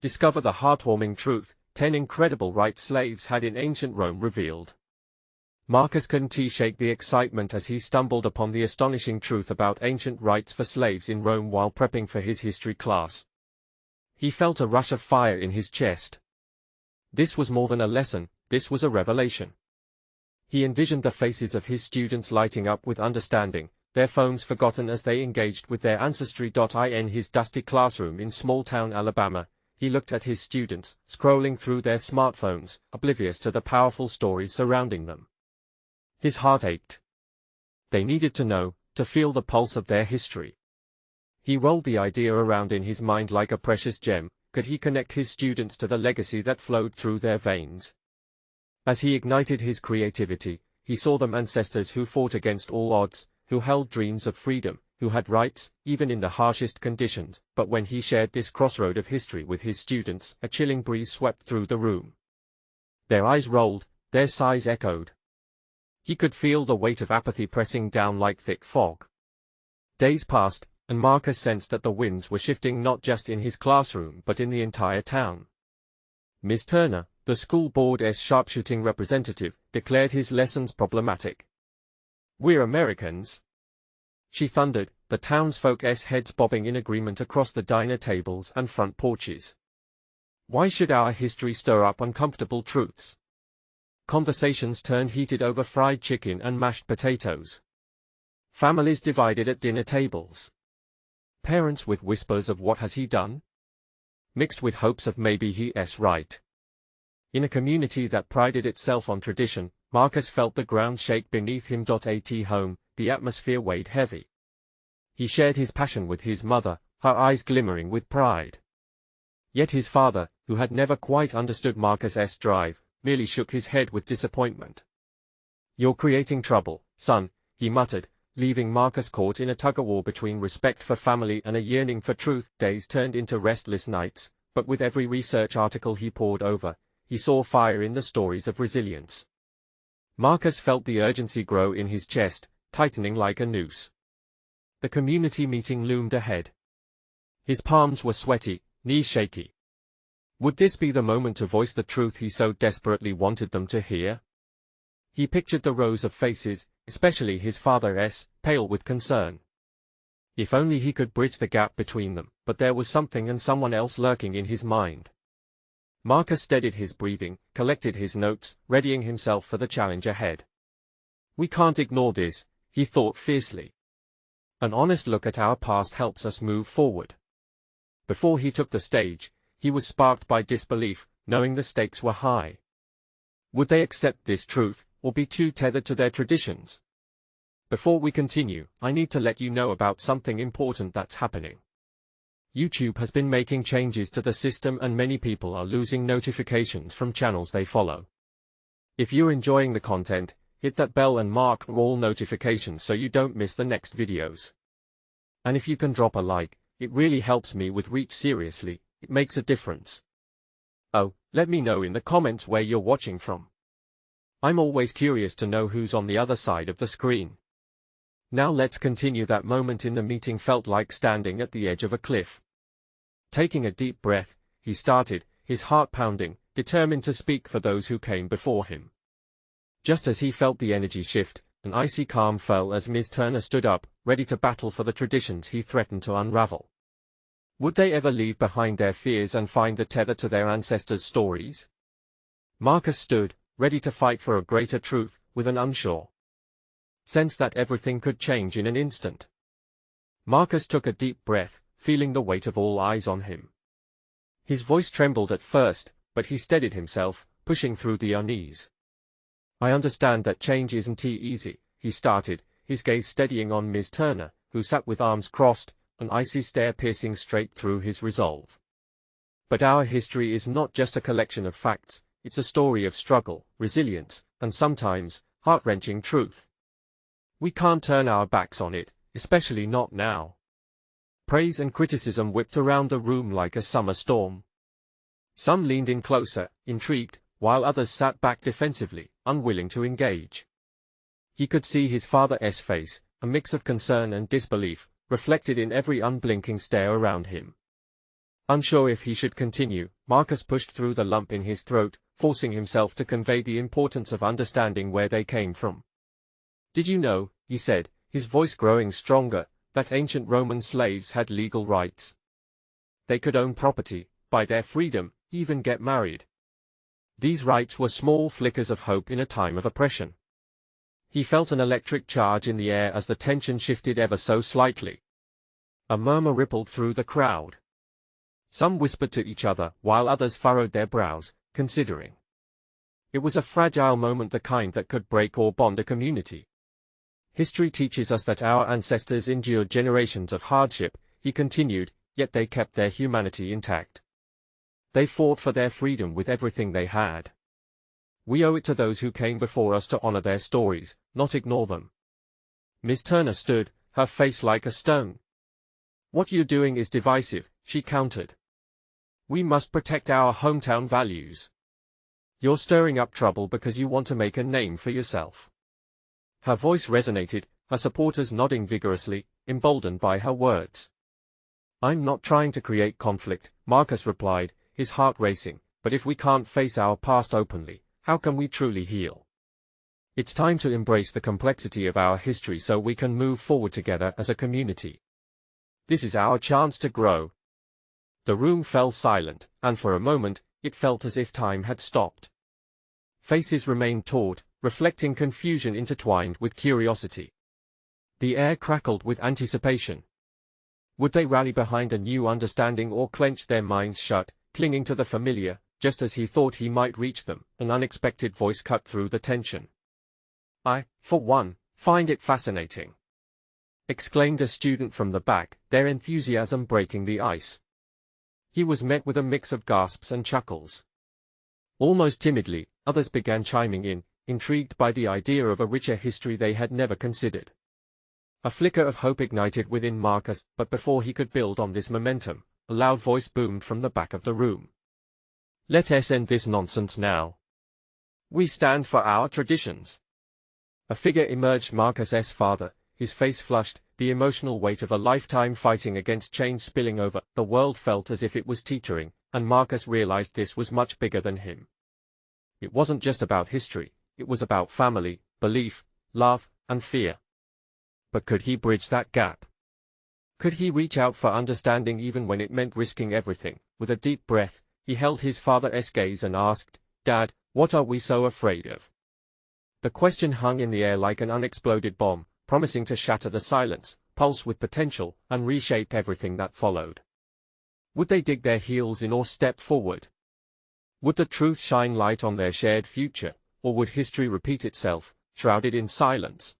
Discover the heartwarming truth, 10 incredible rights slaves had in ancient Rome revealed. Marcus couldn't shake the excitement as he stumbled upon the astonishing truth about ancient rights for slaves in Rome while prepping for his history class. He felt a rush of fire in his chest. This was more than a lesson, this was a revelation. He envisioned the faces of his students lighting up with understanding, their phones forgotten as they engaged with their ancestry. In his dusty classroom in small-town Alabama, he looked at his students, scrolling through their smartphones, oblivious to the powerful stories surrounding them. His heart ached. They needed to know, to feel the pulse of their history. He rolled the idea around in his mind like a precious gem. Could he connect his students to the legacy that flowed through their veins? As he ignited his creativity, he saw them ancestors who fought against all odds, who held dreams of freedom, who had rights, even in the harshest conditions. But when he shared this crossroad of history with his students, a chilling breeze swept through the room. Their eyes rolled, their sighs echoed. He could feel the weight of apathy pressing down like thick fog. Days passed, and Marcus sensed that the winds were shifting not just in his classroom but in the entire town. Ms. Turner, the school board's sharpshooting representative, declared his lessons problematic. "We're Americans," she thundered, the townsfolk's heads bobbing in agreement across the diner tables and front porches. "Why should our history stir up uncomfortable truths?" Conversations turned heated over fried chicken and mashed potatoes. Families divided at dinner tables. Parents with whispers of "what has he done?" mixed with hopes of maybe he's right. In a community that prided itself on tradition, Marcus felt the ground shake beneath him. At home, the atmosphere weighed heavy. He shared his passion with his mother, her eyes glimmering with pride. Yet his father, who had never quite understood Marcus's drive, merely shook his head with disappointment. "You're creating trouble, son," he muttered, leaving Marcus caught in a tug-of-war between respect for family and a yearning for truth. Days turned into restless nights, but with every research article he pored over, he saw fire in the stories of resilience. Marcus felt the urgency grow in his chest, tightening like a noose. The community meeting loomed ahead. His palms were sweaty, knees shaky. Would this be the moment to voice the truth he so desperately wanted them to hear? He pictured the rows of faces, especially his father's, pale with concern. If only he could bridge the gap between them, but there was something and someone else lurking in his mind. Marcus steadied his breathing, collected his notes, readying himself for the challenge ahead. "We can't ignore this," he thought fiercely. "An honest look at our past helps us move forward." Before he took the stage, he was sparked by disbelief, knowing the stakes were high. Would they accept this truth, or be too tethered to their traditions? Before we continue, I need to let you know about something important that's happening. YouTube has been making changes to the system and many people are losing notifications from channels they follow. If you're enjoying the content, hit that bell and mark all notifications so you don't miss the next videos. And if you can drop a like, it really helps me with reach. Seriously, it makes a difference. Oh, let me know in the comments where you're watching from. I'm always curious to know who's on the other side of the screen. Now let's continue. That moment in the meeting felt like standing at the edge of a cliff. Taking a deep breath, he started, his heart pounding, determined to speak for those who came before him. Just as he felt the energy shift, an icy calm fell as Ms. Turner stood up, ready to battle for the traditions he threatened to unravel. Would they ever leave behind their fears and find the tether to their ancestors' stories? Marcus stood, ready to fight for a greater truth, with an unsure sense that everything could change in an instant. Marcus took a deep breath, feeling the weight of all eyes on him. His voice trembled at first, but he steadied himself, pushing through the unease. "I understand that change isn't easy," he started, his gaze steadying on Ms. Turner, who sat with arms crossed, an icy stare piercing straight through his resolve. "But our history is not just a collection of facts, it's a story of struggle, resilience, and sometimes, heart-wrenching truth. We can't turn our backs on it, especially not now." Praise and criticism whipped around the room like a summer storm. Some leaned in closer, intrigued, while others sat back defensively, unwilling to engage. He could see his father's face, a mix of concern and disbelief, reflected in every unblinking stare around him. Unsure if he should continue, Marcus pushed through the lump in his throat, forcing himself to convey the importance of understanding where they came from. "Did you know," he said, his voice growing stronger, "that ancient Roman slaves had legal rights? They could own property, buy their freedom, even get married. These rights were small flickers of hope in a time of oppression." He felt an electric charge in the air as the tension shifted ever so slightly. A murmur rippled through the crowd. Some whispered to each other, while others furrowed their brows, considering. It was a fragile moment, the kind that could break or bond a community. "History teaches us that our ancestors endured generations of hardship," he continued, "yet they kept their humanity intact. They fought for their freedom with everything they had. We owe it to those who came before us to honor their stories, not ignore them." Miss Turner stood, her face like a stone. "What you're doing is divisive," she countered. "We must protect our hometown values. You're stirring up trouble because you want to make a name for yourself." Her voice resonated, her supporters nodding vigorously, emboldened by her words. "I'm not trying to create conflict," Marcus replied, his heart racing, "but if we can't face our past openly, how can we truly heal? It's time to embrace the complexity of our history so we can move forward together as a community. This is our chance to grow." The room fell silent, and for a moment, it felt as if time had stopped. Faces remained taut, reflecting confusion intertwined with curiosity. The air crackled with anticipation. Would they rally behind a new understanding or clench their minds shut, clinging to the familiar, just as he thought he might reach them? An unexpected voice cut through the tension. "I, for one, find it fascinating," exclaimed a student from the back, their enthusiasm breaking the ice. He was met with a mix of gasps and chuckles. Almost timidly, others began chiming in, intrigued by the idea of a richer history they had never considered. A flicker of hope ignited within Marcus, but before he could build on this momentum, a loud voice boomed from the back of the room. "Let us end this nonsense now. We stand for our traditions." A figure emerged, Marcus's father, his face flushed, the emotional weight of a lifetime fighting against change spilling over. The world felt as if it was teetering, and Marcus realized this was much bigger than him. It wasn't just about history, it was about family, belief, love, and fear. But could he bridge that gap? Could he reach out for understanding even when it meant risking everything? With a deep breath, he held his father's gaze and asked, "Dad, what are we so afraid of?" The question hung in the air like an unexploded bomb, promising to shatter the silence, pulse with potential, and reshape everything that followed. Would they dig their heels in or step forward? Would the truth shine light on their shared future, or would history repeat itself, shrouded in silence?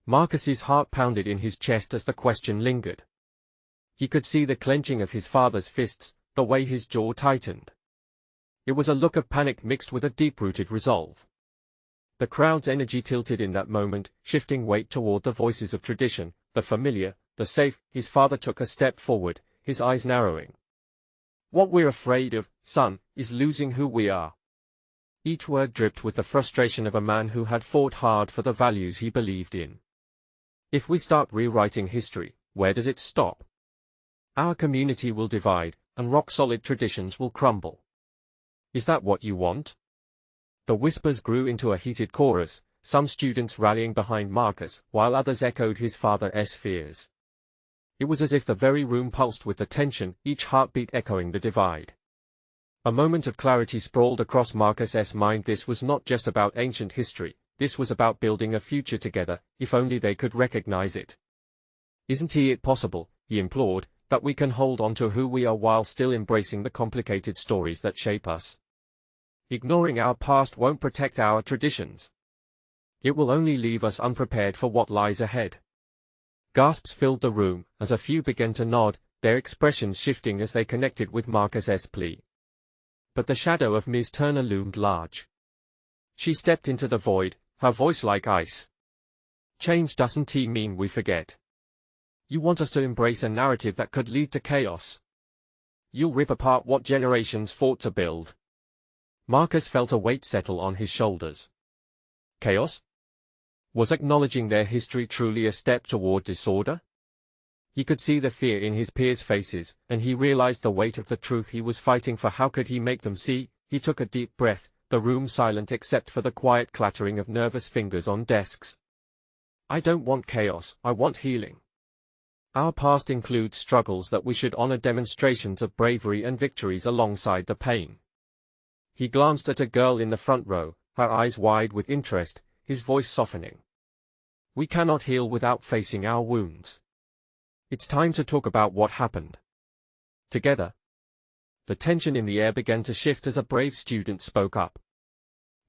Marcus's heart pounded in his chest as the question lingered. He could see the clenching of his father's fists, the way his jaw tightened. It was a look of panic mixed with a deep-rooted resolve. The crowd's energy tilted in that moment, shifting weight toward the voices of tradition, the familiar, the safe. His father took a step forward, his eyes narrowing. "What we're afraid of, son, is losing who we are." Each word dripped with the frustration of a man who had fought hard for the values he believed in. "If we start rewriting history, where does it stop? Our community will divide, and rock-solid traditions will crumble. Is that what you want?" The whispers grew into a heated chorus, some students rallying behind Marcus, while others echoed his father's fears. It was as if the very room pulsed with the tension, each heartbeat echoing the divide. A moment of clarity sprawled across Marcus's mind. This was not just about ancient history, this was about building a future together, if only they could recognize it. "Isn't it possible," he implored, "that we can hold on to who we are while still embracing the complicated stories that shape us? Ignoring our past won't protect our traditions. It will only leave us unprepared for what lies ahead." Gasps filled the room, as a few began to nod, their expressions shifting as they connected with Marcus's plea. But the shadow of Ms. Turner loomed large. She stepped into the void, her voice like ice. "Change doesn't mean we forget. You want us to embrace a narrative that could lead to chaos. You'll rip apart what generations fought to build." Marcus felt a weight settle on his shoulders. Chaos? Was acknowledging their history truly a step toward disorder? He could see the fear in his peers' faces, and he realized the weight of the truth he was fighting for. How could he make them see? He took a deep breath, the room silent except for the quiet clattering of nervous fingers on desks. I don't want chaos, I want healing. Our past includes struggles that we should honor, demonstrations of bravery and victories alongside the pain. He glanced at a girl in the front row, her eyes wide with interest, his voice softening. We cannot heal without facing our wounds. It's time to talk about what happened. Together. The tension in the air began to shift as a brave student spoke up.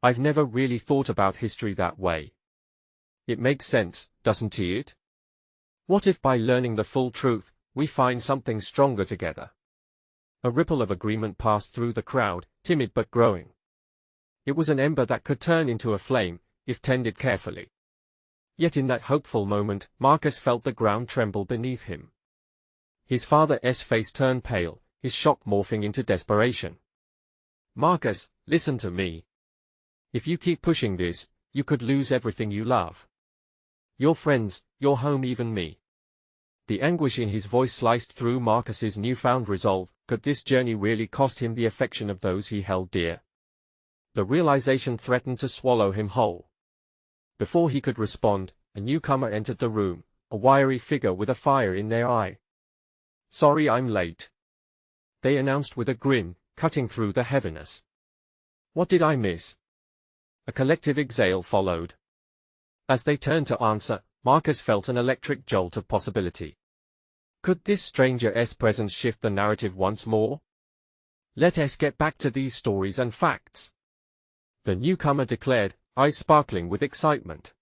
I've never really thought about history that way. It makes sense, doesn't it? What if by learning the full truth, we find something stronger together? A ripple of agreement passed through the crowd, timid but growing. It was an ember that could turn into a flame, if tended carefully. Yet in that hopeful moment, Marcus felt the ground tremble beneath him. His father's face turned pale, his shock morphing into desperation. Marcus, listen to me. If you keep pushing this, you could lose everything you love. Your friends, your home, even me. The anguish in his voice sliced through Marcus's newfound resolve. Could this journey really cost him the affection of those he held dear? The realization threatened to swallow him whole. Before he could respond, a newcomer entered the room, a wiry figure with a fire in their eye. Sorry I'm late, they announced with a grin, cutting through the heaviness. What did I miss? A collective exhale followed. As they turned to answer, Marcus felt an electric jolt of possibility. Could this stranger's presence shift the narrative once more? Let us get back to these stories and facts, the newcomer declared, eyes sparkling with excitement.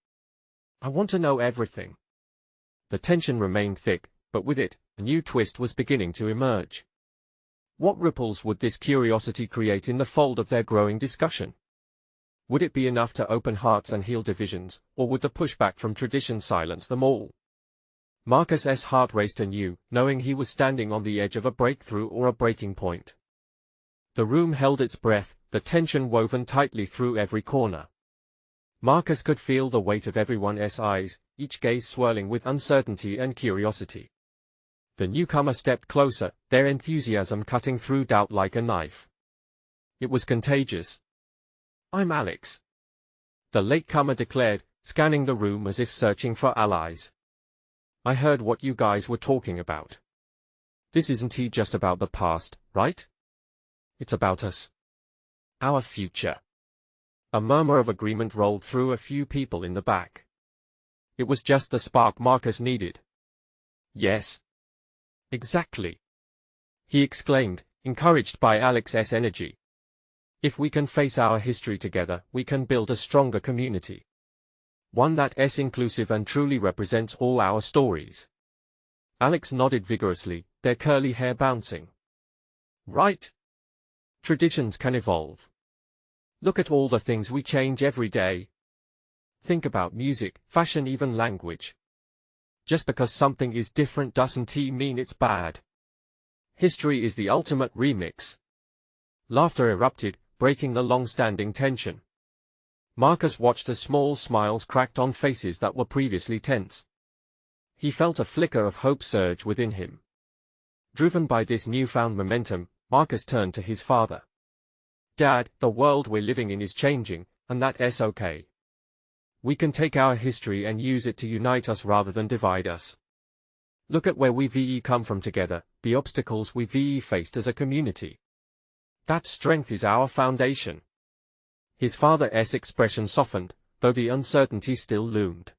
I want to know everything. The tension remained thick, but with it, a new twist was beginning to emerge. What ripples would this curiosity create in the fold of their growing discussion? Would it be enough to open hearts and heal divisions, or would the pushback from tradition silence them all? Marcus's heart raced anew, knowing he was standing on the edge of a breakthrough or a breaking point. The room held its breath, the tension woven tightly through every corner. Marcus could feel the weight of everyone's eyes, each gaze swirling with uncertainty and curiosity. The newcomer stepped closer, their enthusiasm cutting through doubt like a knife. It was contagious. I'm Alex, the latecomer declared, scanning the room as if searching for allies. I heard what you guys were talking about. This isn't just about the past, right? It's about us. Our future. A murmur of agreement rolled through a few people in the back. It was just the spark Marcus needed. Yes. Exactly, he exclaimed, encouraged by Alex's energy. If we can face our history together, we can build a stronger community. One that's inclusive and truly represents all our stories. Alex nodded vigorously, their curly hair bouncing. Right. Traditions can evolve. Look at all the things we change every day. Think about music, fashion, even language. Just because something is different doesn't mean it's bad. History is the ultimate remix. Laughter erupted, breaking the long-standing tension. Marcus watched as small smiles cracked on faces that were previously tense. He felt a flicker of hope surge within him. Driven by this newfound momentum, Marcus turned to his father. Dad, the world we're living in is changing, and that's okay. We can take our history and use it to unite us rather than divide us. Look at where we've come from together, the obstacles we've faced as a community. That strength is our foundation. His father's expression softened, though the uncertainty still loomed.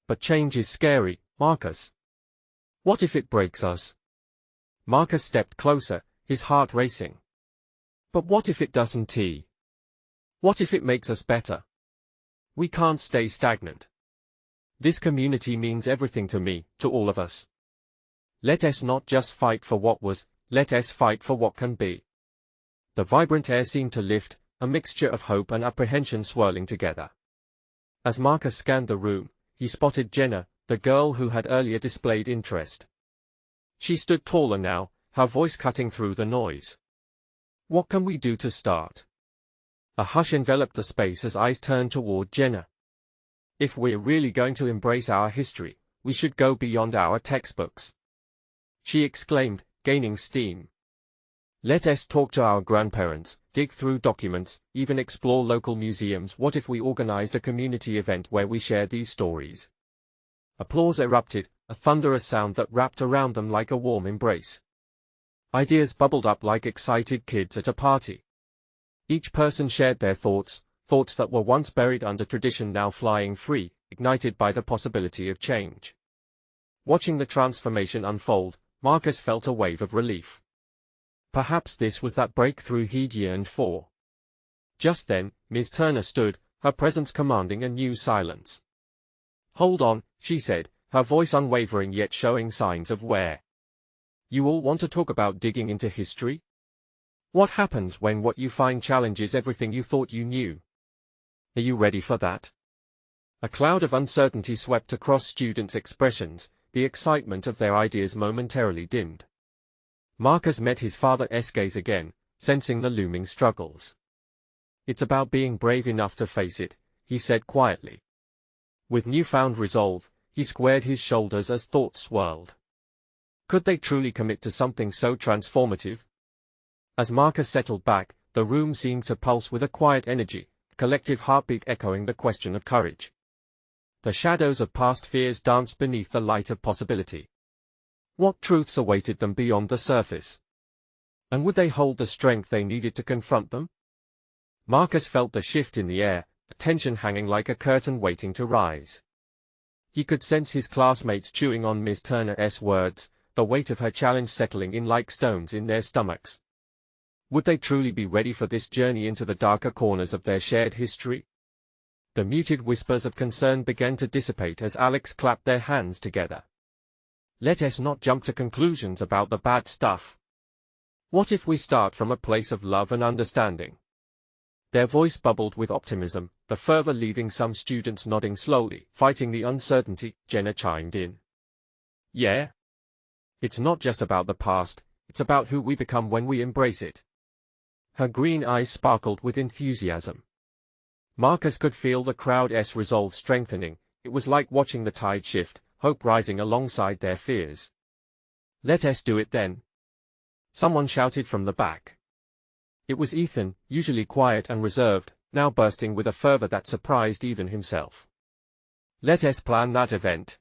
But change is scary, Marcus. What if it breaks us? Marcus stepped closer, his heart racing. But what if it doesn't? What if it makes us better? We can't stay stagnant. This community means everything to me, to all of us. Let us not just fight for what was, let us fight for what can be. The vibrant air seemed to lift, a mixture of hope and apprehension swirling together. As Marcus scanned the room, he spotted Jenna, the girl who had earlier displayed interest. She stood taller now, her voice cutting through the noise. What can we do to start? A hush enveloped the space as eyes turned toward Jenna. If we're really going to embrace our history, we should go beyond our textbooks," she exclaimed, gaining steam. "Let us talk to our grandparents, dig through documents, even explore local museums. What if we organized a community event where we share these stories?" Applause erupted, a thunderous sound that wrapped around them like a warm embrace. Ideas bubbled up like excited kids at a party. Each person shared their thoughts that were once buried under tradition now flying free, ignited by the possibility of change. Watching the transformation unfold, Marcus felt a wave of relief. Perhaps this was that breakthrough he'd yearned for. Just then, Ms. Turner stood, her presence commanding a new silence. "Hold on," she said, her voice unwavering yet showing signs of wear. "You all want to talk about digging into history? What happens when what you find challenges everything you thought you knew? Are you ready for that?" A cloud of uncertainty swept across students' expressions, the excitement of their ideas momentarily dimmed. Marcus met his father's gaze again, sensing the looming struggles. "It's about being brave enough to face it," he said quietly. With newfound resolve, he squared his shoulders as thoughts swirled. Could they truly commit to something so transformative? As Marcus settled back, the room seemed to pulse with a quiet energy, a collective heartbeat echoing the question of courage. The shadows of past fears danced beneath the light of possibility. What truths awaited them beyond the surface? And would they hold the strength they needed to confront them? Marcus felt the shift in the air, a tension hanging like a curtain waiting to rise. He could sense his classmates chewing on Ms. Turner's words, the weight of her challenge settling in like stones in their stomachs. Would they truly be ready for this journey into the darker corners of their shared history? The muted whispers of concern began to dissipate as Alex clapped their hands together. "Let us not jump to conclusions about the bad stuff. What if we start from a place of love and understanding?" Their voice bubbled with optimism, the fervor leaving some students nodding slowly. Fighting the uncertainty, Jenna chimed in. "Yeah. It's not just about the past, it's about who we become when we embrace it." Her green eyes sparkled with enthusiasm. Marcus could feel the crowd's resolve strengthening. It was like watching the tide shift, hope rising alongside their fears. "Let us do it then," someone shouted from the back. It was Ethan, usually quiet and reserved, now bursting with a fervor that surprised even himself. "Let us plan that event.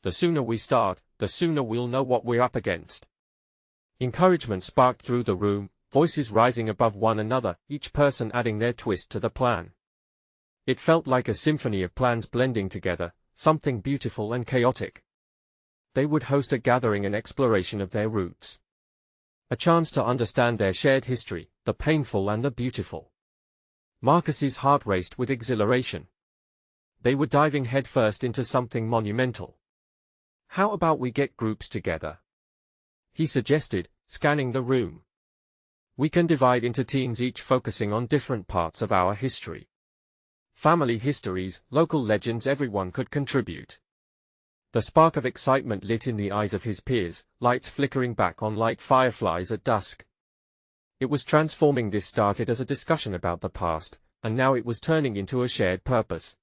The sooner we start, the sooner we'll know what we're up against." Encouragement sparked through the room, voices rising above one another, each person adding their twist to the plan. It felt like a symphony of plans blending together, something beautiful and chaotic. They would host a gathering and exploration of their roots. A chance to understand their shared history, the painful and the beautiful. Marcus's heart raced with exhilaration. They were diving headfirst into something monumental. "How about we get groups together?" he suggested, scanning the room. "We can divide into teams, each focusing on different parts of our history. Family histories, local legends, everyone could contribute." The spark of excitement lit in the eyes of his peers, lights flickering back on like fireflies at dusk. It was transforming. This started as a discussion about the past, and now it was turning into a shared purpose.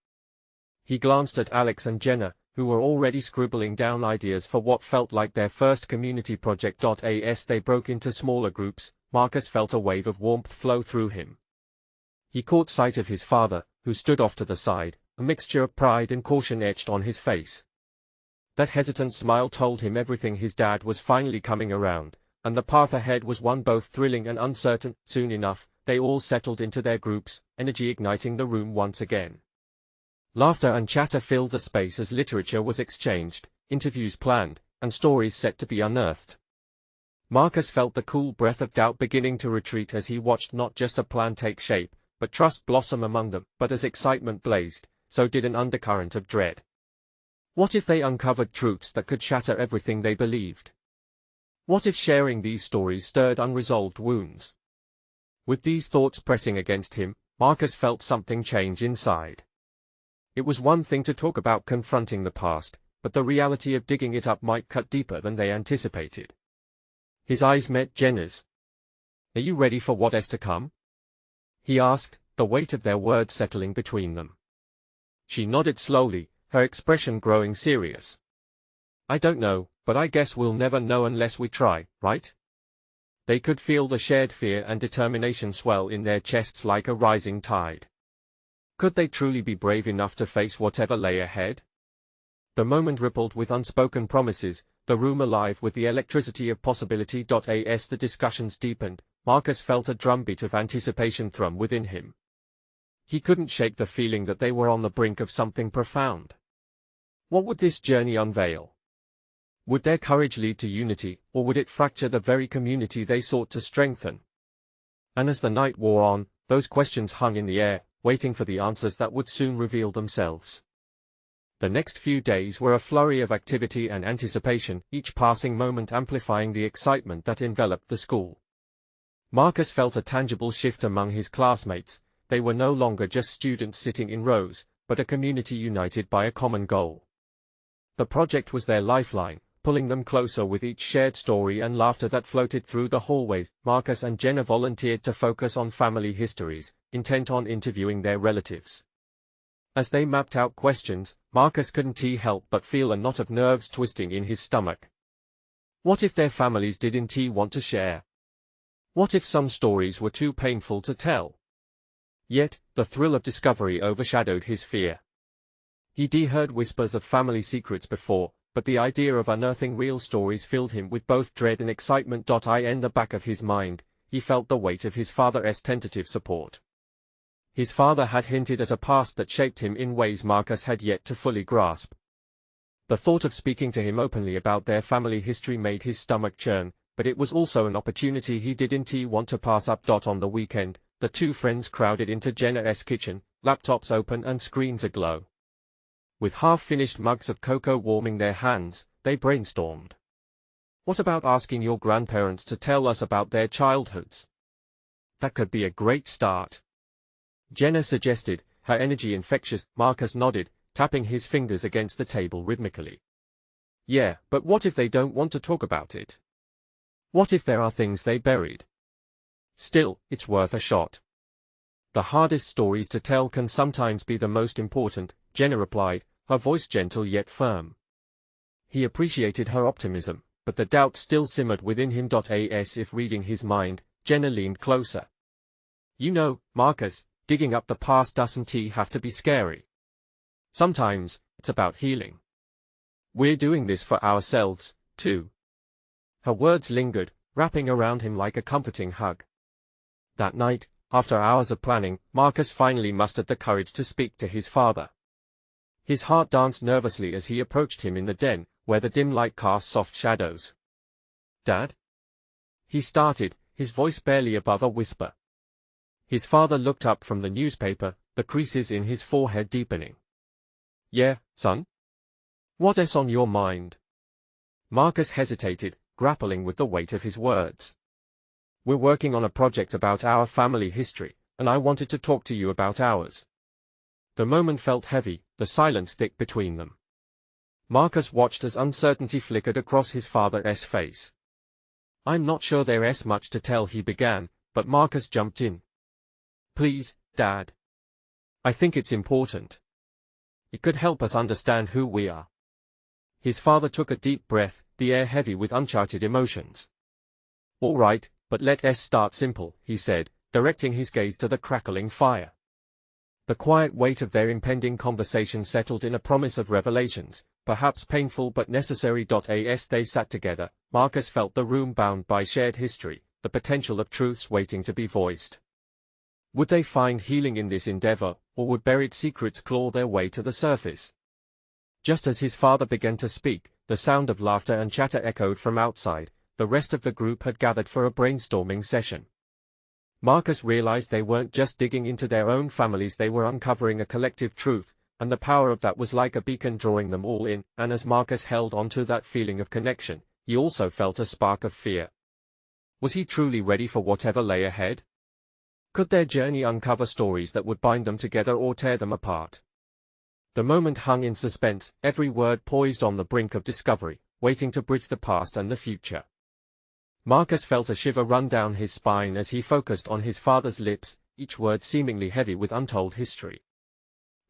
He glanced at Alex and Jenna, who were already scribbling down ideas for what felt like their first community project. As they broke into smaller groups, Marcus felt a wave of warmth flow through him. He caught sight of his father, who stood off to the side, a mixture of pride and caution etched on his face. That hesitant smile told him everything. His dad was finally coming around, and the path ahead was one both thrilling and uncertain. Soon enough, they all settled into their groups, energy igniting the room once again. Laughter and chatter filled the space as literature was exchanged, interviews planned, and stories set to be unearthed. Marcus felt the cool breath of doubt beginning to retreat as he watched not just a plan take shape, but trust blossom among them. But as excitement blazed, so did an undercurrent of dread. What if they uncovered truths that could shatter everything they believed? What if sharing these stories stirred unresolved wounds? With these thoughts pressing against him, Marcus felt something change inside. It was one thing to talk about confronting the past, but the reality of digging it up might cut deeper than they anticipated. His eyes met Jenna's. "Are you ready for what is to come?" he asked, the weight of their words settling between them. She nodded slowly, her expression growing serious. I don't know, but I guess we'll never know unless we try, right? They could feel the shared fear and determination swell in their chests like a rising tide. Could they truly be brave enough to face whatever lay ahead? The moment rippled with unspoken promises, the room alive with the electricity of possibility. As the discussions deepened, Marcus felt a drumbeat of anticipation thrum within him. He couldn't shake the feeling that they were on the brink of something profound. What would this journey unveil? Would their courage lead to unity, or would it fracture the very community they sought to strengthen? And as the night wore on, those questions hung in the air, waiting for the answers that would soon reveal themselves. The next few days were a flurry of activity and anticipation, each passing moment amplifying the excitement that enveloped the school. Marcus felt a tangible shift among his classmates. They were no longer just students sitting in rows, but a community united by a common goal. The project was their lifeline, pulling them closer with each shared story and laughter that floated through the hallways. Marcus and Jenna volunteered to focus on family histories, intent on interviewing their relatives. As they mapped out questions, Marcus couldn't help but feel a knot of nerves twisting in his stomach. What if their families didn't want to share? What if some stories were too painful to tell? Yet, the thrill of discovery overshadowed his fear. He'd heard whispers of family secrets before, but the idea of unearthing real stories filled him with both dread and excitement. In the back of his mind, he felt the weight of his father's tentative support. His father had hinted at a past that shaped him in ways Marcus had yet to fully grasp. The thought of speaking to him openly about their family history made his stomach churn, but it was also an opportunity he didn't want to pass up. On the weekend, the two friends crowded into Jenna's kitchen, laptops open and screens aglow. With half-finished mugs of cocoa warming their hands, they brainstormed. What about asking your grandparents to tell us about their childhoods? That could be a great start. Jenna suggested, her energy infectious. Marcus nodded, tapping his fingers against the table rhythmically. Yeah, but what if they don't want to talk about it? What if there are things they buried? Still, it's worth a shot. The hardest stories to tell can sometimes be the most important, Jenna replied, her voice gentle yet firm. He appreciated her optimism, but the doubt still simmered within him. As if reading his mind, Jenna leaned closer. You know, Marcus, digging up the past doesn't have to be scary. Sometimes, it's about healing. We're doing this for ourselves, too. Her words lingered, wrapping around him like a comforting hug. That night, after hours of planning, Marcus finally mustered the courage to speak to his father. His heart danced nervously as he approached him in the den, where the dim light cast soft shadows. Dad? He started, his voice barely above a whisper. His father looked up from the newspaper, the creases in his forehead deepening. Yeah, son? What's on your mind? Marcus hesitated, grappling with the weight of his words. We're working on a project about our family history, and I wanted to talk to you about ours. The moment felt heavy, the silence thick between them. Marcus watched as uncertainty flickered across his father's face. I'm not sure there's much to tell, he began, but Marcus jumped in. Please, Dad. I think it's important. It could help us understand who we are. His father took a deep breath, the air heavy with uncharted emotions. All right, but let's start simple, he said, directing his gaze to the crackling fire. The quiet weight of their impending conversation settled in a promise of revelations, perhaps painful but necessary. As they sat together, Marcus felt the room bound by shared history, the potential of truths waiting to be voiced. Would they find healing in this endeavor, or would buried secrets claw their way to the surface? Just as his father began to speak, the sound of laughter and chatter echoed from outside. The rest of the group had gathered for a brainstorming session. Marcus realized they weren't just digging into their own families, they were uncovering a collective truth, and the power of that was like a beacon drawing them all in. And as Marcus held on to that feeling of connection, he also felt a spark of fear. Was he truly ready for whatever lay ahead? Could their journey uncover stories that would bind them together or tear them apart? The moment hung in suspense, every word poised on the brink of discovery, waiting to bridge the past and the future. Marcus felt a shiver run down his spine as he focused on his father's lips, each word seemingly heavy with untold history.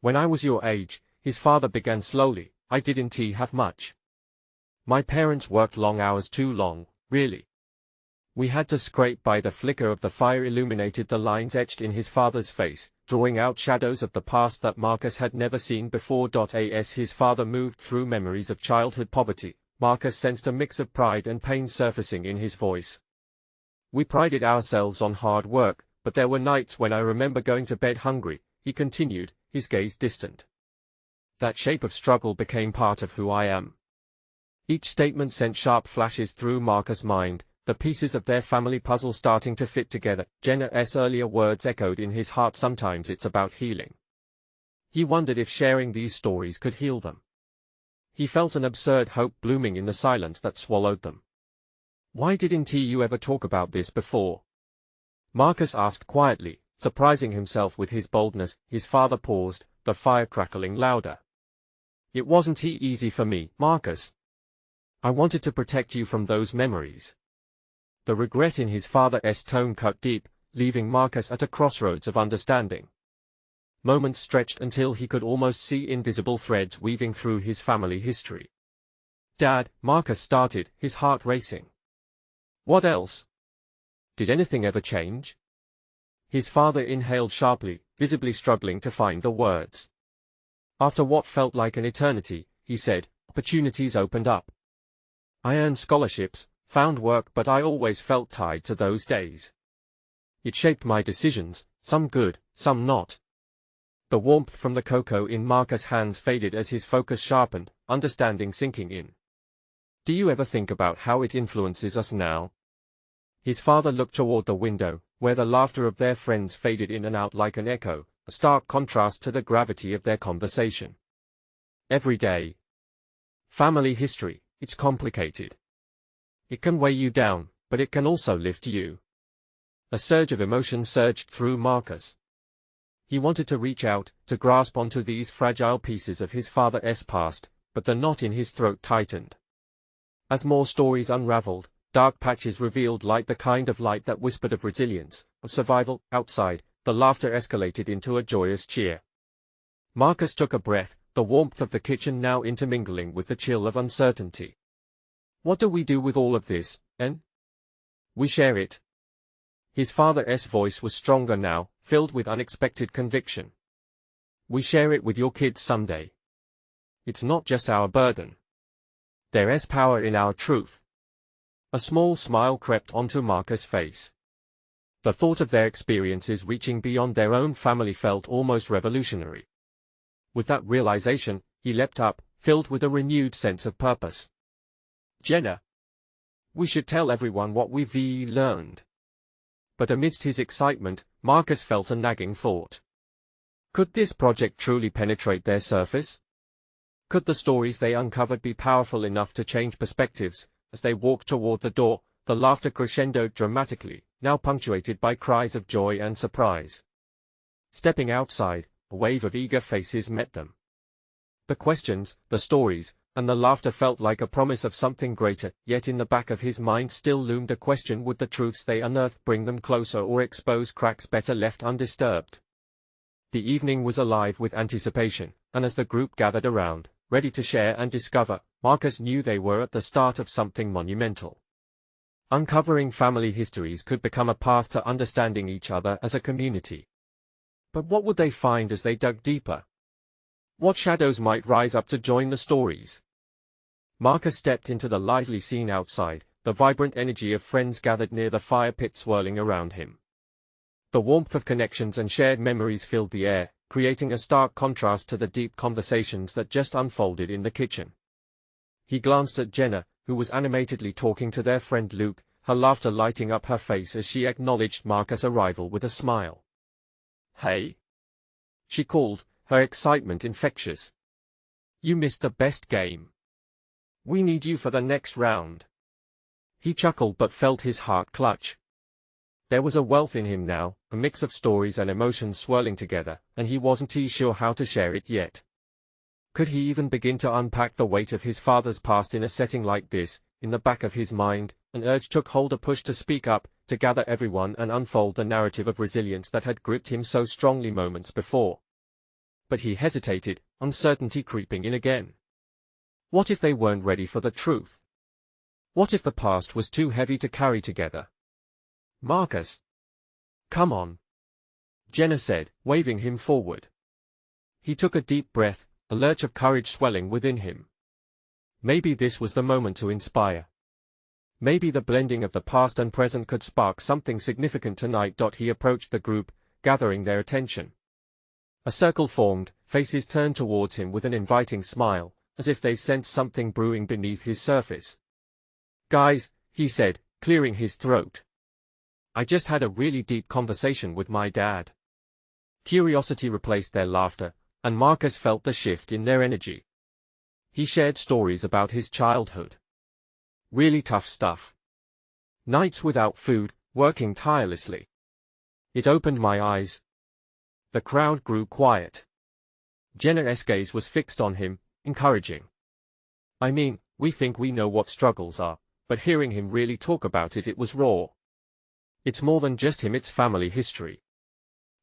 When I was your age, his father began slowly, I didn't have much. My parents worked long hours, too long, really. We had to scrape by. The flicker of the fire illuminated the lines etched in his father's face, drawing out shadows of the past that Marcus had never seen before. As his father moved through memories of childhood poverty, Marcus sensed a mix of pride and pain surfacing in his voice. We prided ourselves on hard work, but there were nights when I remember going to bed hungry, he continued, his gaze distant. That shape of struggle became part of who I am. Each statement sent sharp flashes through Marcus' mind, the pieces of their family puzzle starting to fit together. Jenna's earlier words echoed in his heart. Sometimes it's about healing. He wondered if sharing these stories could heal them. He felt an absurd hope blooming in the silence that swallowed them. Why didn't you ever talk about this before? Marcus asked quietly, surprising himself with his boldness. His father paused, the fire crackling louder. It wasn't easy for me, Marcus. I wanted to protect you from those memories. The regret in his father's tone cut deep, leaving Marcus at a crossroads of understanding. Moments stretched until he could almost see invisible threads weaving through his family history. Dad, Marcus started, his heart racing. What else? Did anything ever change? His father inhaled sharply, visibly struggling to find the words. After what felt like an eternity, he said, opportunities opened up. I earned scholarships, found work, but I always felt tied to those days. It shaped my decisions, some good, some not. The warmth from the cocoa in Marcus' hands faded as his focus sharpened, understanding sinking in. Do you ever think about how it influences us now? His father looked toward the window, where the laughter of their friends faded in and out like an echo, a stark contrast to the gravity of their conversation. Every day. Family history, it's complicated. It can weigh you down, but it can also lift you. A surge of emotion surged through Marcus. He wanted to reach out, to grasp onto these fragile pieces of his father's past, but the knot in his throat tightened. As more stories unraveled, dark patches revealed light, the kind of light that whispered of resilience, of survival. Outside, the laughter escalated into a joyous cheer. Marcus took a breath, the warmth of the kitchen now intermingling with the chill of uncertainty. What do we do with all of this, and? We share it. His father's voice was stronger now, filled with unexpected conviction. We share it with your kids someday. It's not just our burden. There's power in our truth. A small smile crept onto Marcus' face. The thought of their experiences reaching beyond their own family felt almost revolutionary. With that realization, he leapt up, filled with a renewed sense of purpose. Jenna. We should tell everyone what we've learned. But amidst his excitement, Marcus felt a nagging thought. Could this project truly penetrate their surface? Could the stories they uncovered be powerful enough to change perspectives? As they walked toward the door, the laughter crescendoed dramatically, now punctuated by cries of joy and surprise. Stepping outside, a wave of eager faces met them. The questions, the stories, and the laughter felt like a promise of something greater, yet in the back of his mind still loomed a question: would the truths they unearthed bring them closer or expose cracks better left undisturbed? The evening was alive with anticipation, and as the group gathered around, ready to share and discover, Marcus knew they were at the start of something monumental. Uncovering family histories could become a path to understanding each other as a community. But what would they find as they dug deeper? What shadows might rise up to join the stories? Marcus stepped into the lively scene outside, the vibrant energy of friends gathered near the fire pit swirling around him. The warmth of connections and shared memories filled the air, creating a stark contrast to the deep conversations that just unfolded in the kitchen. He glanced at Jenna, who was animatedly talking to their friend Luke, her laughter lighting up her face as she acknowledged Marcus' arrival with a smile. "Hey!" she called, her excitement infectious. "You missed the best game. We need you for the next round." He chuckled but felt his heart clutch. There was a wealth in him now, a mix of stories and emotions swirling together, and he wasn't sure how to share it yet. Could he even begin to unpack the weight of his father's past in a setting like this? In the back of his mind, an urge took hold, a push to speak up, to gather everyone and unfold the narrative of resilience that had gripped him so strongly moments before. But he hesitated, uncertainty creeping in again. What if they weren't ready for the truth? What if the past was too heavy to carry together? Marcus. Come on, Jenna said, waving him forward. He took a deep breath, a lurch of courage swelling within him. Maybe this was the moment to inspire. Maybe the blending of the past and present could spark something significant tonight. He approached the group, gathering their attention. A circle formed, faces turned towards him with an inviting smile, as if they sensed something brewing beneath his surface. Guys, he said, clearing his throat. I just had a really deep conversation with my dad. Curiosity replaced their laughter, and Marcus felt the shift in their energy. He shared stories about his childhood. Really tough stuff. Nights without food, working tirelessly. It opened my eyes. The crowd grew quiet. Jenna's gaze was fixed on him, encouraging. I mean, we think we know what struggles are, but hearing him really talk about it was raw. It's more than just him, it's family history.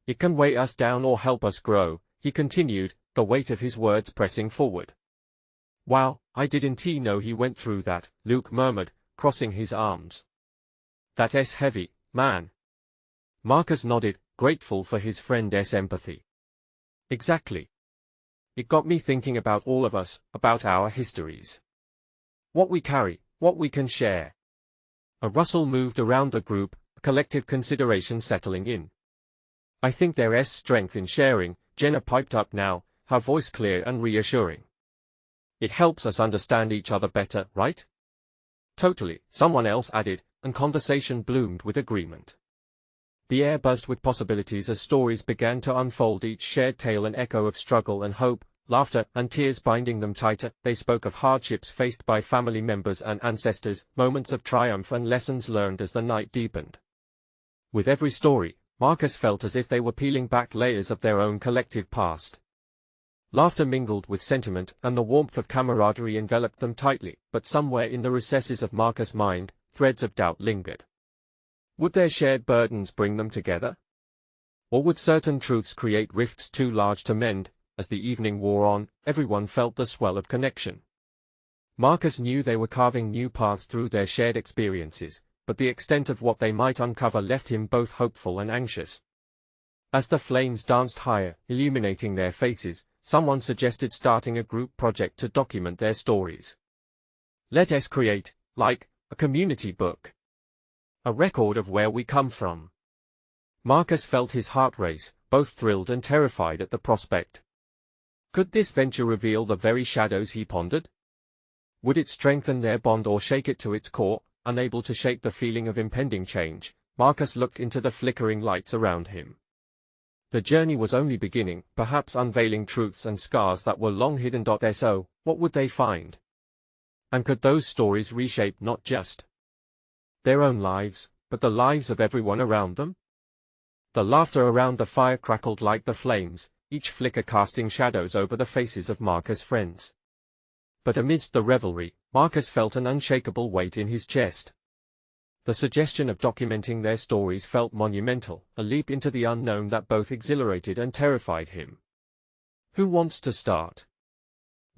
It can weigh us down or help us grow, he continued, the weight of his words pressing forward. Wow, I didn't know he went through that, Luke murmured, crossing his arms. That's heavy, man. Marcus nodded, grateful for his friend's empathy. Exactly. It got me thinking about all of us, about our histories. What we carry, what we can share. A rustle moved around the group, a collective consideration settling in. I think there's strength in sharing, Jenna piped up now, her voice clear and reassuring. It helps us understand each other better, right? Totally, someone else added, and conversation bloomed with agreement. The air buzzed with possibilities as stories began to unfold, each shared tale an echo of struggle and hope, laughter and tears binding them tighter. They spoke of hardships faced by family members and ancestors, moments of triumph and lessons learned as the night deepened. With every story, Marcus felt as if they were peeling back layers of their own collective past. Laughter mingled with sentiment, and the warmth of camaraderie enveloped them tightly, but somewhere in the recesses of Marcus' mind, threads of doubt lingered. Would their shared burdens bring them together? Or would certain truths create rifts too large to mend? As the evening wore on, everyone felt the swell of connection. Marcus knew they were carving new paths through their shared experiences, but the extent of what they might uncover left him both hopeful and anxious. As the flames danced higher, illuminating their faces, someone suggested starting a group project to document their stories. Let's create, like, a community book. A record of where we come from. Marcus felt his heart race, both thrilled and terrified at the prospect. Could this venture reveal the very shadows he pondered? Would it strengthen their bond or shake it to its core? Unable to shake the feeling of impending change, Marcus looked into the flickering lights around him. The journey was only beginning, perhaps unveiling truths and scars that were long hidden. So, what would they find? And could those stories reshape not just their own lives, but the lives of everyone around them? The laughter around the fire crackled like the flames, each flicker casting shadows over the faces of Marcus' friends. But amidst the revelry, Marcus felt an unshakable weight in his chest. The suggestion of documenting their stories felt monumental, a leap into the unknown that both exhilarated and terrified him. Who wants to start?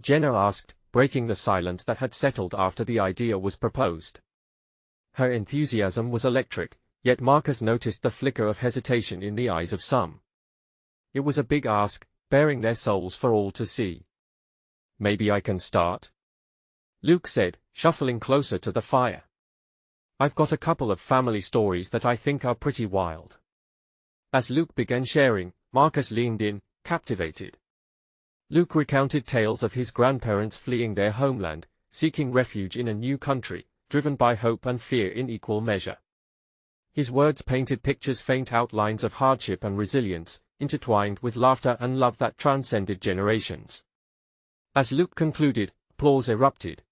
Jenna asked, breaking the silence that had settled after the idea was proposed. Her enthusiasm was electric, yet Marcus noticed the flicker of hesitation in the eyes of some. It was a big ask, baring their souls for all to see. Maybe I can start? Luke said, shuffling closer to the fire. I've got a couple of family stories that I think are pretty wild. As Luke began sharing, Marcus leaned in, captivated. Luke recounted tales of his grandparents fleeing their homeland, seeking refuge in a new country, driven by hope and fear in equal measure. His words painted pictures, faint outlines of hardship and resilience, intertwined with laughter and love that transcended generations. As Luke concluded, applause erupted.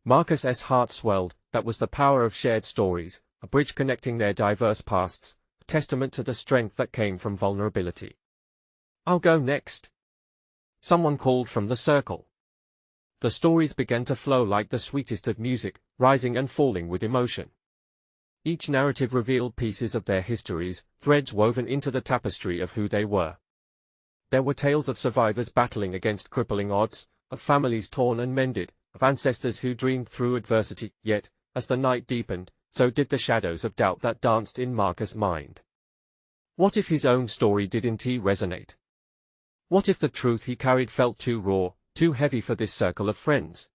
Marcus's heart swelled. That was the power of shared stories, a bridge connecting their diverse pasts, a testament to the strength that came from vulnerability. I'll go next. Someone called from the circle. The stories began to flow like the sweetest of music, rising and falling with emotion. Each narrative revealed pieces of their histories, threads woven into the tapestry of who they were. There were tales of survivors battling against crippling odds, of families torn and mended, of ancestors who dreamed through adversity, yet, as the night deepened, so did the shadows of doubt that danced in Marcus' mind. What if his own story didn't resonate? What if the truth he carried felt too raw, too heavy for this circle of friends?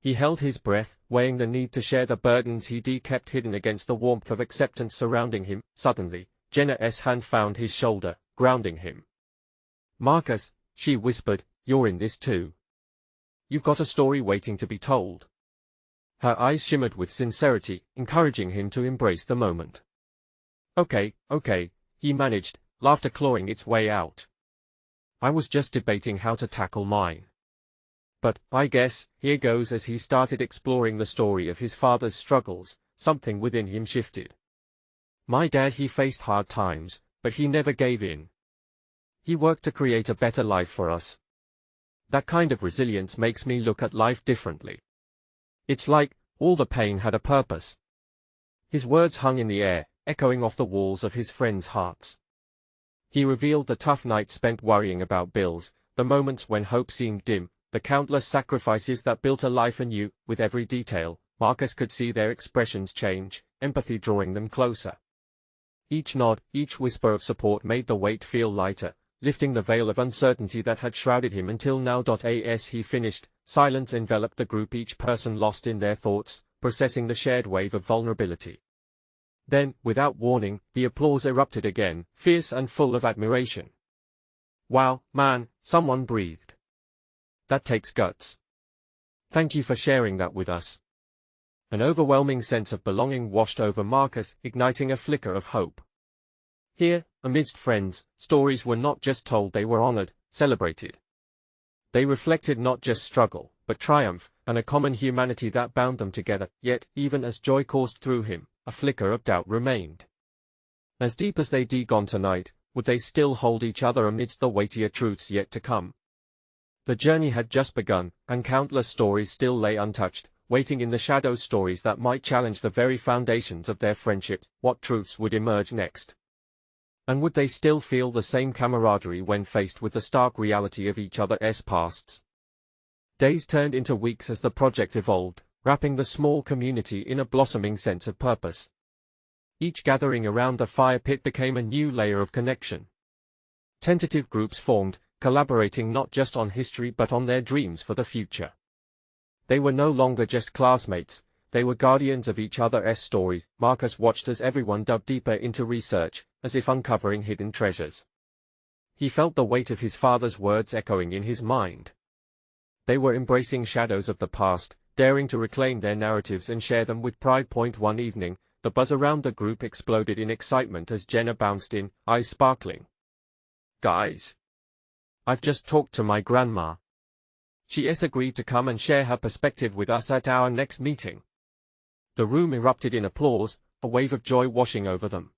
He held his breath, weighing the need to share the burdens he'd kept hidden against the warmth of acceptance surrounding him. Suddenly, Jenna's hand found his shoulder, grounding him. "Marcus," she whispered, "you're in this too. You've got a story waiting to be told." Her eyes shimmered with sincerity, encouraging him to embrace the moment. Okay, he managed, laughter clawing its way out. "I was just debating how to tackle mine. But, I guess, here goes." As he started exploring the story of his father's struggles, something within him shifted. "My dad, he faced hard times, but he never gave in. He worked to create a better life for us. That kind of resilience makes me look at life differently. It's like, all the pain had a purpose." His words hung in the air, echoing off the walls of his friends' hearts. He revealed the tough nights spent worrying about bills, the moments when hope seemed dim, the countless sacrifices that built a life anew. With every detail, Marcus could see their expressions change, empathy drawing them closer. Each nod, each whisper of support made the weight feel lighter, lifting the veil of uncertainty that had shrouded him until now. As he finished, silence enveloped the group, each person lost in their thoughts, processing the shared wave of vulnerability. Then, without warning, the applause erupted again, fierce and full of admiration. "Wow, man," someone breathed. "That takes guts. Thank you for sharing that with us." An overwhelming sense of belonging washed over Marcus, igniting a flicker of hope. Here, amidst friends, stories were not just told, they were honored, celebrated. They reflected not just struggle, but triumph, and a common humanity that bound them together. Yet, even as joy coursed through him, a flicker of doubt remained. As deep as they'd gone tonight, would they still hold each other amidst the weightier truths yet to come? The journey had just begun, and countless stories still lay untouched, waiting in the shadows, stories that might challenge the very foundations of their friendship. What truths would emerge next? And would they still feel the same camaraderie when faced with the stark reality of each other's pasts? Days turned into weeks as the project evolved, wrapping the small community in a blossoming sense of purpose. Each gathering around the fire pit became a new layer of connection. Tentative groups formed, collaborating not just on history but on their dreams for the future. They were no longer just classmates, they were guardians of each other's stories. Marcus watched as everyone dug deeper into research, as if uncovering hidden treasures. He felt the weight of his father's words echoing in his mind. They were embracing shadows of the past, daring to reclaim their narratives and share them with pride. One evening, the buzz around the group exploded in excitement as Jenna bounced in, eyes sparkling. "Guys, I've just talked to my grandma. She's agreed to come and share her perspective with us at our next meeting." The room erupted in applause, a wave of joy washing over them.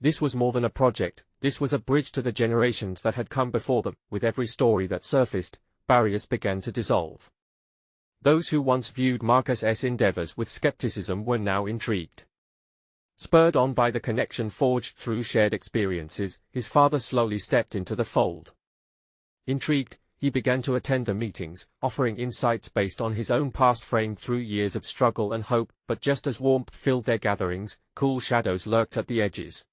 This was more than a project, this was a bridge to the generations that had come before them. With every story that surfaced, barriers began to dissolve. Those who once viewed Marcus's endeavors with skepticism were now intrigued. Spurred on by the connection forged through shared experiences, his father slowly stepped into the fold. Intrigued, he began to attend the meetings, offering insights based on his own past framed through years of struggle and hope. But just as warmth filled their gatherings, cool shadows lurked at the edges.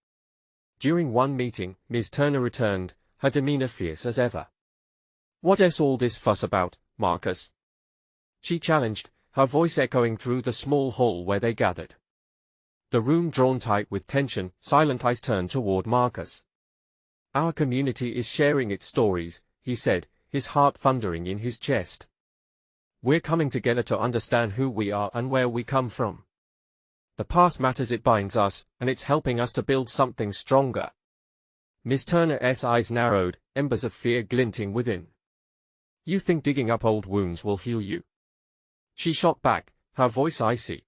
During one meeting, Ms. Turner returned, her demeanor fierce as ever. "What's all this fuss about, Marcus?" she challenged, her voice echoing through the small hall where they gathered. The room drawn tight with tension, silent eyes turned toward Marcus. "Our community is sharing its stories," he said, his heart thundering in his chest. "We're coming together to understand who we are and where we come from. The past matters, it binds us, and it's helping us to build something stronger." Miss Turner's eyes narrowed, embers of fear glinting within. "You think digging up old wounds will heal you?" she shot back, her voice icy.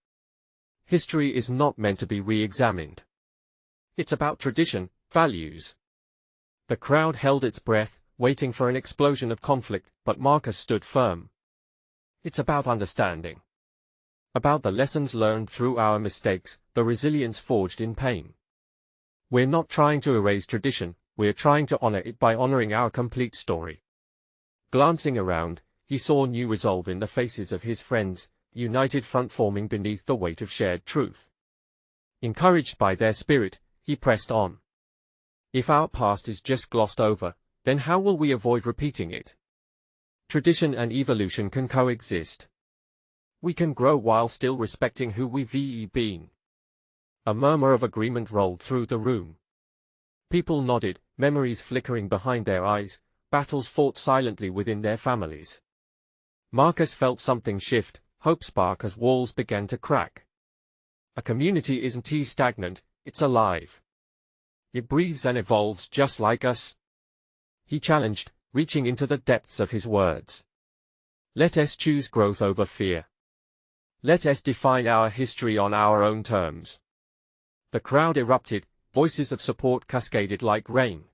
"History is not meant to be re-examined. It's about tradition, values." The crowd held its breath, waiting for an explosion of conflict, but Marcus stood firm. "It's about understanding. About the lessons learned through our mistakes, the resilience forged in pain. We're not trying to erase tradition, we're trying to honor it by honoring our complete story." Glancing around, he saw new resolve in the faces of his friends, united front forming beneath the weight of shared truth. Encouraged by their spirit, he pressed on. If our past is just glossed over, then how will we avoid repeating it? Tradition and evolution can coexist. We can grow while still respecting who we've been. A murmur of agreement rolled through the room. People nodded, memories flickering behind their eyes, battles fought silently within their families. Marcus felt something shift, hope spark as walls began to crack. A community isn't stagnant, it's alive. It breathes and evolves just like us. He challenged, reaching into the depths of his words. Let us choose growth over fear. Let us define our history on our own terms. The crowd erupted, voices of support cascaded like rain.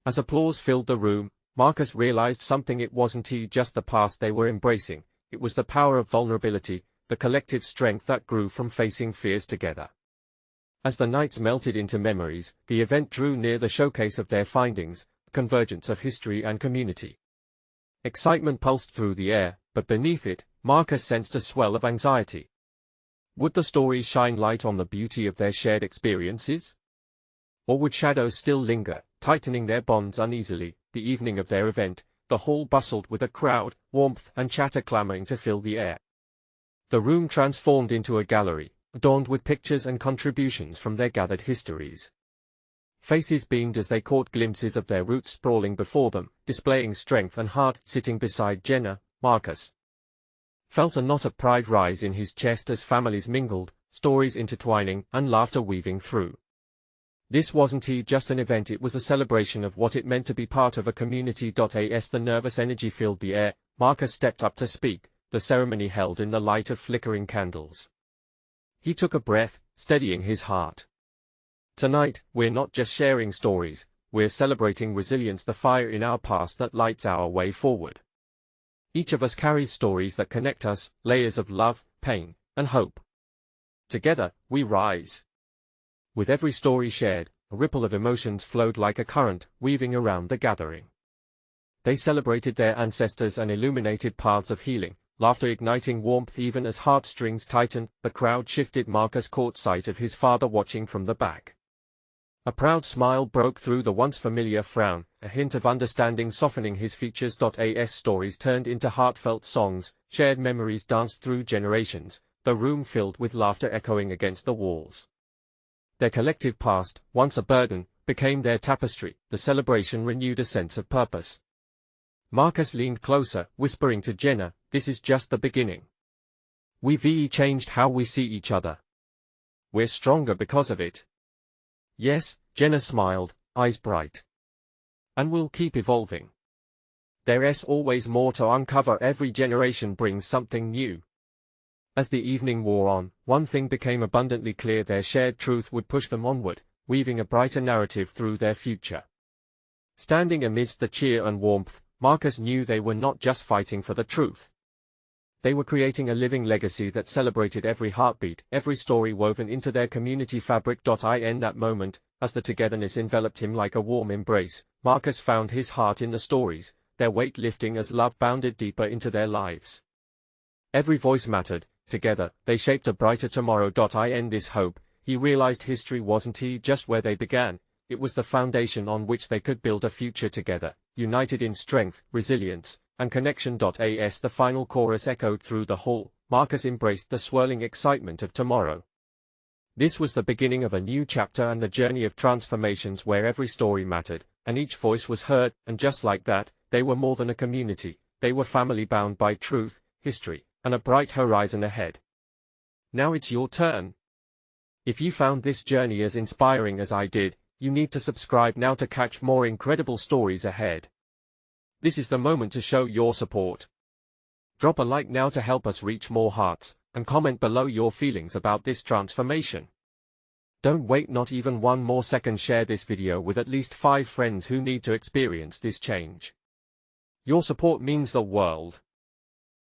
As applause filled the room, Marcus realized something. It wasn't just the past they were embracing, it was the power of vulnerability, the collective strength that grew from facing fears together. As the nights melted into memories, the event drew near the showcase of their findings, a convergence of history and community. Excitement pulsed through the air, but beneath it, Marcus sensed a swell of anxiety. Would the stories shine light on the beauty of their shared experiences? Or would shadows still linger, tightening their bonds uneasily? The evening of their event, the hall bustled with a crowd, warmth and chatter clamoring to fill the air. The room transformed into a gallery, adorned with pictures and contributions from their gathered histories. Faces beamed as they caught glimpses of their roots sprawling before them, displaying strength and heart. Sitting beside Jenna, Marcus felt a knot of pride rise in his chest as families mingled, stories intertwining and laughter weaving through. This wasn't just an event, it was a celebration of what it meant to be part of a community. As the nervous energy filled the air, Marcus stepped up to speak, the ceremony held in the light of flickering candles. He took a breath, steadying his heart. Tonight, we're not just sharing stories, we're celebrating resilience, the fire in our past that lights our way forward. Each of us carries stories that connect us, layers of love, pain, and hope. Together, we rise. With every story shared, a ripple of emotions flowed like a current, weaving around the gathering. They celebrated their ancestors and illuminated paths of healing, laughter igniting warmth even as heartstrings tightened. The crowd shifted. Marcus caught sight of his father watching from the back. A proud smile broke through the once familiar frown, a hint of understanding softening his features. As stories turned into heartfelt songs, shared memories danced through generations, the room filled with laughter echoing against the walls. Their collective past, once a burden, became their tapestry. The celebration renewed a sense of purpose. Marcus leaned closer, whispering to Jenna, "This is just the beginning. We've changed how we see each other. We're stronger because of it." "Yes," Jenna smiled, eyes bright. "And we'll keep evolving. There's always more to uncover. Every generation brings something new." As the evening wore on, one thing became abundantly clear: their shared truth would push them onward, weaving a brighter narrative through their future. Standing amidst the cheer and warmth, Marcus knew they were not just fighting for the truth. They were creating a living legacy that celebrated every heartbeat, every story woven into their community fabric. In that moment, as the togetherness enveloped him like a warm embrace, Marcus found his heart in the stories, their weight lifting as love bounded deeper into their lives. Every voice mattered. Together, they shaped a brighter tomorrow. In this hope, he realized history wasn't just where they began, it was the foundation on which they could build a future together, united in strength, resilience, and connection. As the final chorus echoed through the hall, Marcus embraced the swirling excitement of tomorrow. This was the beginning of a new chapter and the journey of transformations where every story mattered, and each voice was heard, and just like that, they were more than a community, they were family bound by truth, history, and a bright horizon ahead. Now it's your turn. If you found this journey as inspiring as I did, you need to subscribe now to catch more incredible stories ahead. This is the moment to show your support. Drop a like now to help us reach more hearts, and comment below your feelings about this transformation. Don't wait not even one more second. Share this video with at least 5 friends who need to experience this change. Your support means the world.